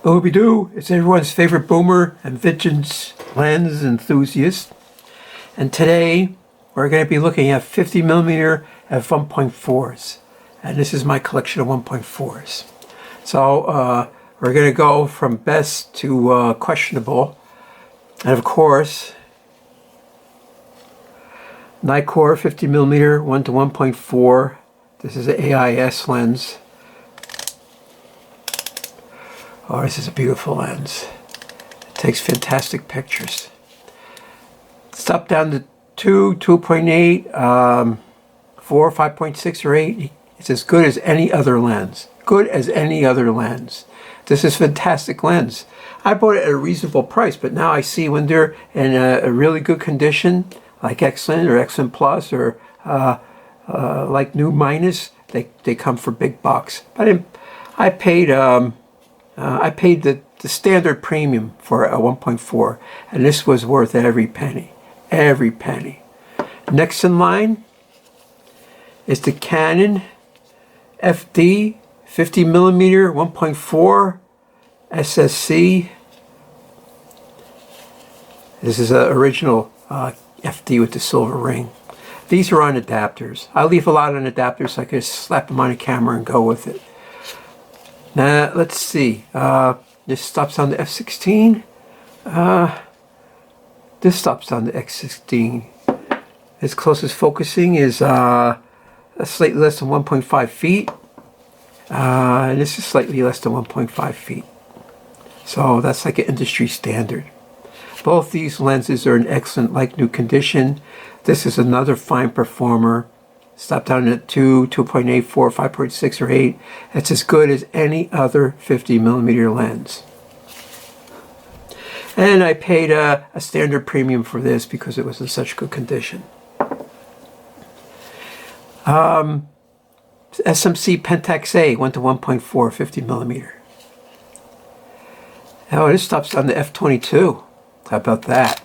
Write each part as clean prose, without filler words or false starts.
Ooby-doo, it's everyone's favorite boomer and vintage lens enthusiast. And today we're going to be looking at 50mm f1.4s. And this is my collection of 1.4s. So we're going to go from best to questionable. And of course, Nikkor 50mm 1 to 1.4. This is an AIS lens. Oh, this is a beautiful lens. It takes fantastic pictures. Stop down to 2, 2.8, 4, 5.6, or 8. It's as good as any other lens. Good as any other lens. This is a fantastic lens. I bought it at a reasonable price, but now I see when they're in a really good condition, like Excellent or Excellent Plus or like New Minus, they come for big bucks. But I paid the standard premium for a 1.4, and this was worth every penny. Every penny. Next in line is the Canon FD 50mm 1.4 SSC. This is an original FD with the silver ring. These are on adapters. I leave a lot on adapters so I can just slap them on a camera and go with it. Now, let's see. This stops on the f16. This stops on the x16. Its closest focusing is slightly less than 1.5 feet. And this is slightly less than 1.5 feet. So that's like an industry standard. Both these lenses are in excellent like new condition. This is another fine performer. Stop down at 2, 2.8, 4, 5.6, or 8. It's as good as any other 50mm lens. And I paid a standard premium for this because it was in such good condition. SMC pentax-a 1 to 1.4 50mm. Oh, this stops on the f22. How about that?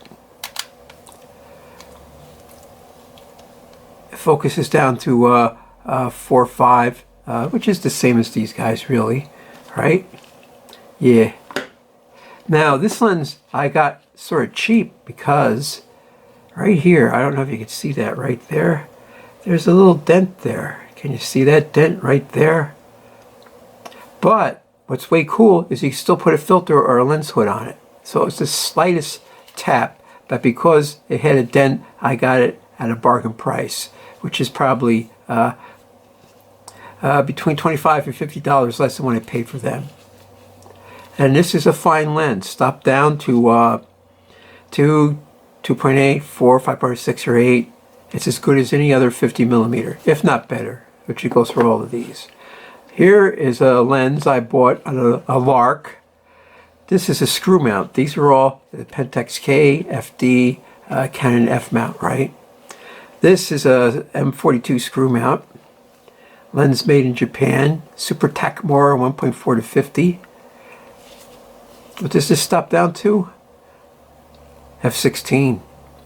It focuses down to 4.5, which is the same as these guys, really, right? Yeah. Now, this lens I got sort of cheap because right here, I don't know if you can see that right there. There's a little dent there. Can you see that dent right there? But what's way cool is you can still put a filter or a lens hood on it. So it's the slightest tap, but because it had a dent, I got it at a bargain price, which is probably between $25 and $50 less than what I paid for them. And this is a fine lens. Stop down to 2, 2.8, 4, 5.6, or 8. It's as good as any other 50mm, if not better, which it goes for all of these. Here is a lens I bought on a lark. This is a screw mount. These are all the pentax-K, FD, Canon F mount, right? This is a M42 screw mount. Lens made in Japan. Super Takamura 1.4 to 50. What does this stop down to? F16.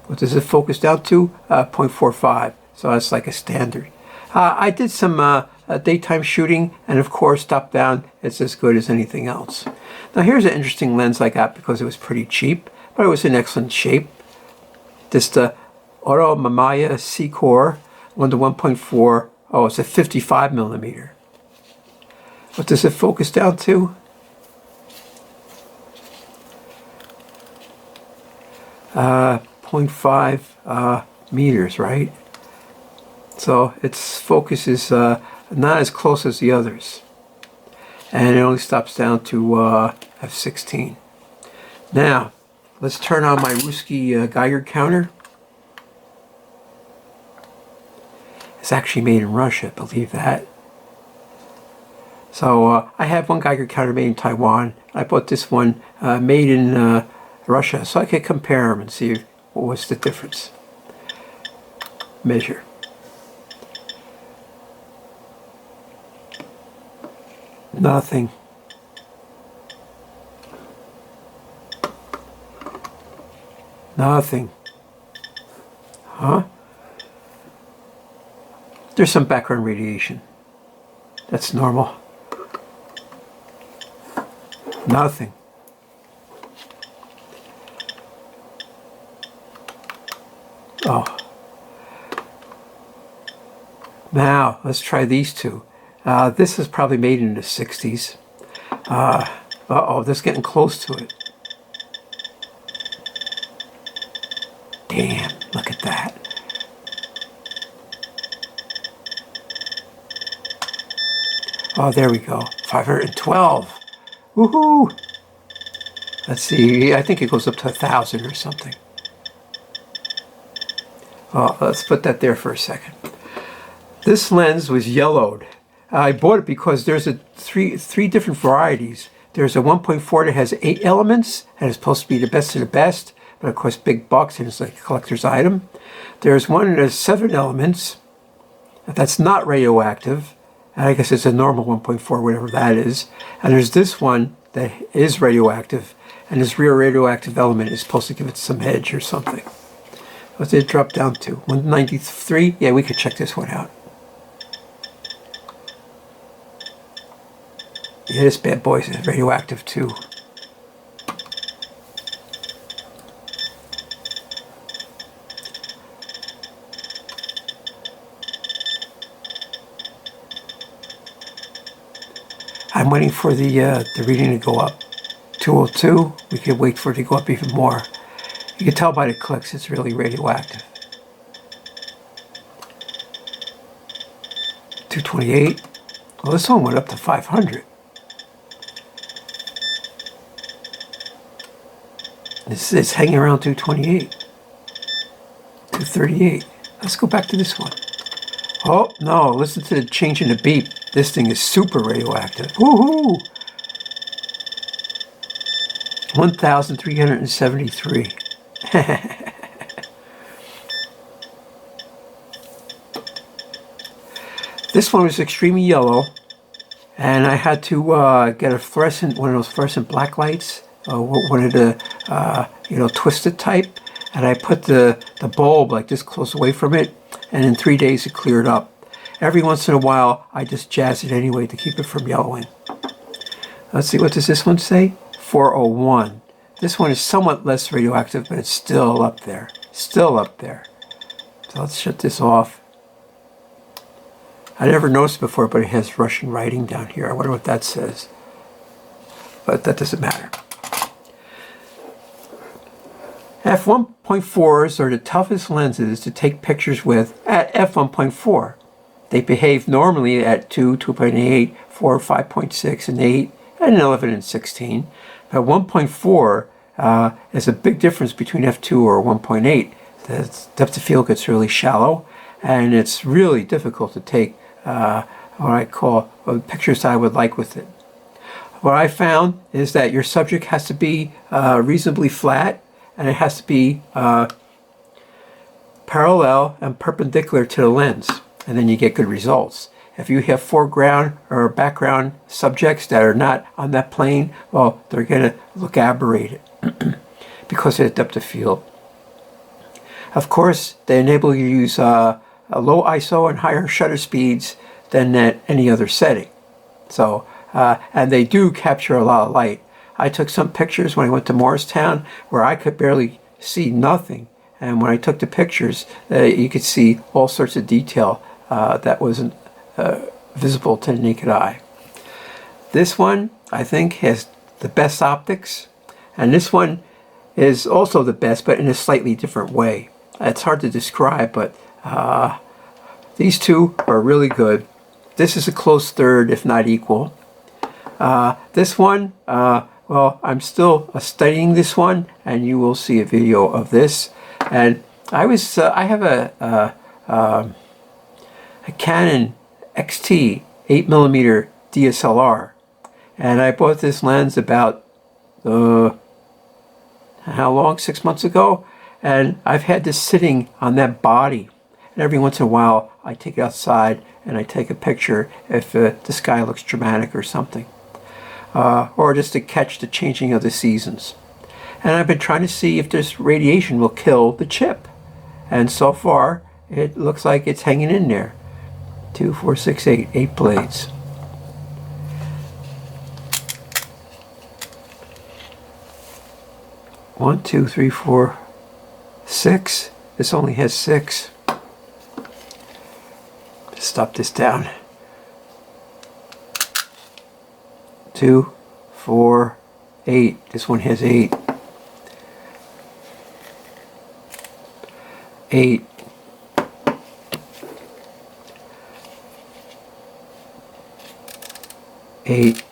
What does it focus down to? 0.45. So that's like a standard. I did some daytime shooting, and of course, top down, it's as good as anything else. Now here's an interesting lens I got because it was pretty cheap, but it was in excellent shape. This the Auto Mamiya C-Core 1 to 1.4. Oh, it's a 55mm. What does it focus down to? 0.5 meters, right? So its focus is not as close as the others. And it only stops down to f16. Now, let's turn on my Ruski Geiger counter. It's actually made in Russia, believe that. So I have one Geiger counter made in Taiwan. I bought this one made in Russia, so I could compare them and see what was the difference. Measure. Nothing. Nothing. Huh? There's some background radiation. That's normal. Nothing. Oh. Now, let's try these two. This is probably made in the 60s. Uh-oh, this is getting close to it. Damn, look at that. Oh, there we go. 512. Woohoo! Let's see, I think it goes up to 1,000 or something. Oh, let's put that there for a second. This lens was yellowed. I bought it because there's three different varieties. There's a 1.4 that has 8 elements and is supposed to be the best of the best, but of course big bucks and it's like a collector's item. There's one that has 7 elements that's not radioactive. I guess it's a normal 1.4, whatever that is. And there's this one that is radioactive, and this rear radioactive element is supposed to give it some edge or something. What did it drop down to? 193? Yeah, we could check this one out. Yeah, this bad boy is radioactive too. I'm waiting for the reading to go up. 202. We could wait for it to go up even more. You can tell by the clicks it's really radioactive. 228. Well, this one went up to 500. It's hanging around 228. 238. Let's go back to this one. Oh, no, listen to the change in the beep. This thing is super radioactive. Woohoo! 1,373. This one was extremely yellow, and I had to get a fluorescent, one of those fluorescent black lights, one of the, twisted type, and I put the bulb like this close away from it, and in 3 days it cleared up. Every once in a while, I just jazz it anyway to keep it from yellowing. Let's see, what does this one say? 401. This one is somewhat less radioactive, but it's still up there. Still up there. So let's shut this off. I never noticed before, but it has Russian writing down here. I wonder what that says. But that doesn't matter. f1.4s are the toughest lenses to take pictures with at f1.4. They behave normally at 2, 2.8, 4, 5.6, and 8, and 11 and 16. But 1.4 is a big difference between f2 or 1.8. The depth of field gets really shallow, and it's really difficult to take what I call pictures I would like with it. What I found is that your subject has to be reasonably flat, and it has to be parallel and perpendicular to the lens, and then you get good results. If you have foreground or background subjects that are not on that plane, well, they're going to look aberrated because of the depth of field. Of course, they enable you to use a low ISO and higher shutter speeds than at any other setting. So, and they do capture a lot of light. I took some pictures when I went to Morristown where I could barely see nothing. And when I took the pictures, you could see all sorts of detail that wasn't visible to the naked eye. This one, I think, has the best optics. And this one is also the best, but in a slightly different way. It's hard to describe, but these two are really good. This is a close third, if not equal. This one, well, I'm still studying this one, and you will see a video of this. And I have a Canon XT 8mm DSLR, and I bought this lens about how long? 6 months ago, and I've had this sitting on that body. And every once in a while, I take it outside and I take a picture if the sky looks dramatic or something, or just to catch the changing of the seasons. And I've been trying to see if this radiation will kill the chip, and so far it looks like it's hanging in there. 2, 4, 6, 8 blades. 1, 2, 3, 4, 6. This only has 6. Stop this down. 2, 4, 8. This one has 8. 8. 8.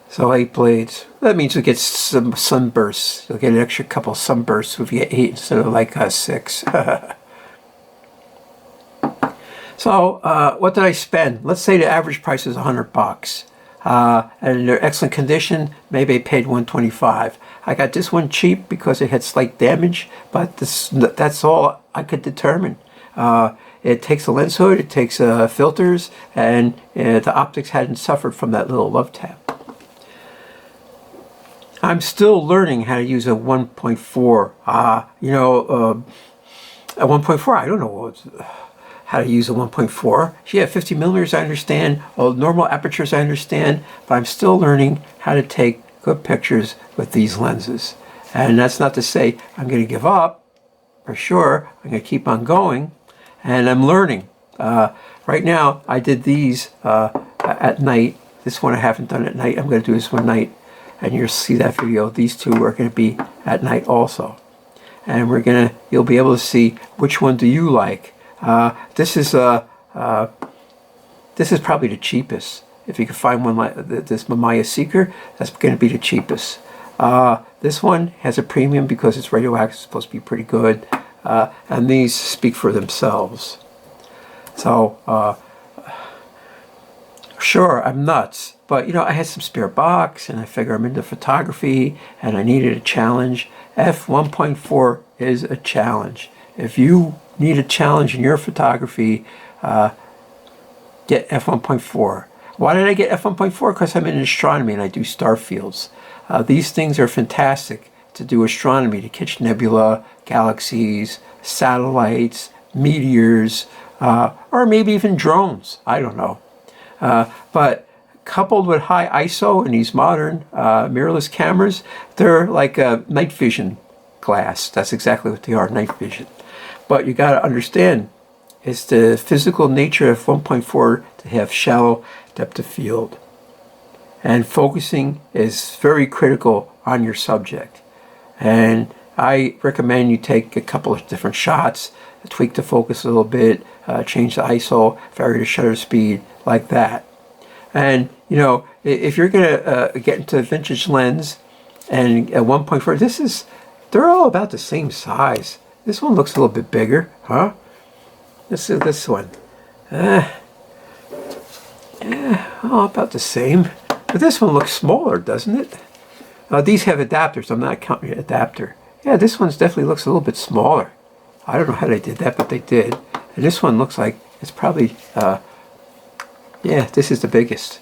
So 8 blades. That means you'll get some sunbursts. You'll get an extra couple sunbursts if you get 8 instead of like 6. So what did I spend? Let's say the average price is $100. And they're excellent condition. Maybe I paid $125. I got this one cheap because it had slight damage, but that's all I could determine. It takes a lens hood, it takes filters, and the optics hadn't suffered from that little love tap. I'm still learning how to use a 1.4. A 1.4, I don't know how to use a 1.4. Yeah, 50 millimeters I understand, normal apertures I understand, but I'm still learning how to take good pictures with these lenses. And that's not to say I'm going to give up, for sure. I'm going to keep on going, and I'm learning. Right now, I did these at night. This one I haven't done at night. I'm going to do this one night, and you'll see that video. These two are going to be at night also. And you'll be able to see which one do you like. This is probably the cheapest. If you can find one like this Mamiya Seeker, that's going to be the cheapest. This one has a premium because it's radioactive. It's supposed to be pretty good. And these speak for themselves. So, sure, I'm nuts. But, I had some spare box, and I figure I'm into photography, and I needed a challenge. F1.4 is a challenge. If you need a challenge in your photography, get F1.4. Why did I get F1.4? Because I'm in astronomy and I do star fields. These things are fantastic to do astronomy, to catch nebula, galaxies, satellites, meteors, or maybe even drones. I don't know. But coupled with high ISO and these modern mirrorless cameras, they're like a night vision glass. That's exactly what they are, night vision. But you got to understand, it's the physical nature of 1.4 to have shallow depth of field. And focusing is very critical on your subject. And I recommend you take a couple of different shots, tweak the focus a little bit, change the ISO, vary the shutter speed, like that. And, if you're going to get into a vintage lens and a 1.4, they're all about the same size. This one looks a little bit bigger, huh? This is this one. All about the same. But this one looks smaller, doesn't it? These have adapters. I'm not counting an adapter. Yeah, this one definitely looks a little bit smaller. I don't know how they did that, but they did. And this one looks like it's probably, yeah, this is the biggest.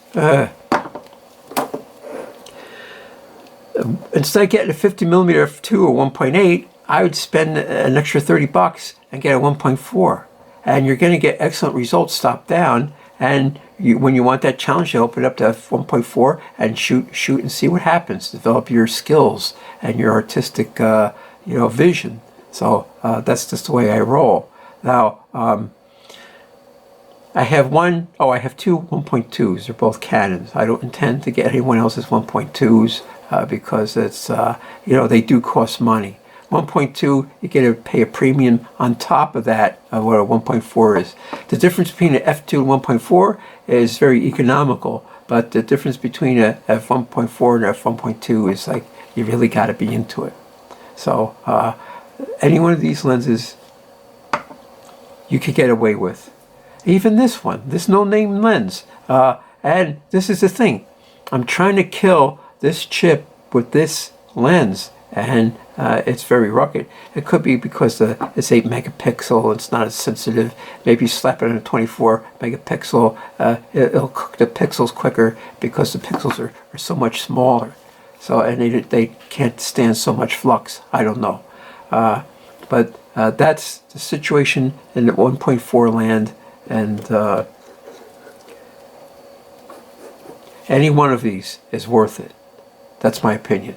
Instead of getting a 50 millimeter f2 or 1.8, I would spend an extra $30 and get a 1.4. And you're going to get excellent results top down. And when you want that challenge, you open it up to f1.4 and shoot and see what happens. Develop your skills and your artistic, vision. So that's just the way I roll. Now, I have two 1.2s. They're both Canons. I don't intend to get anyone else's 1.2s because it's, they do cost money. 1.2, you get to pay a premium on top of that of what a 1.4 is. The difference between an f2 and 1.4 is very economical, but the difference between a f1.4 and a f1.2 is like you really got to be into it. So any one of these lenses you could get away with. Even this one, this no-name lens. And this is the thing. I'm trying to kill this chip with this lens, and it's very rugged. It could be because it's 8 megapixel, it's not as sensitive. Maybe you slap it on a 24 megapixel, it'll cook the pixels quicker because the pixels are so much smaller. So, and they can't stand so much flux. I don't know. But that's the situation in the 1.4 land, and any one of these is worth it. That's my opinion.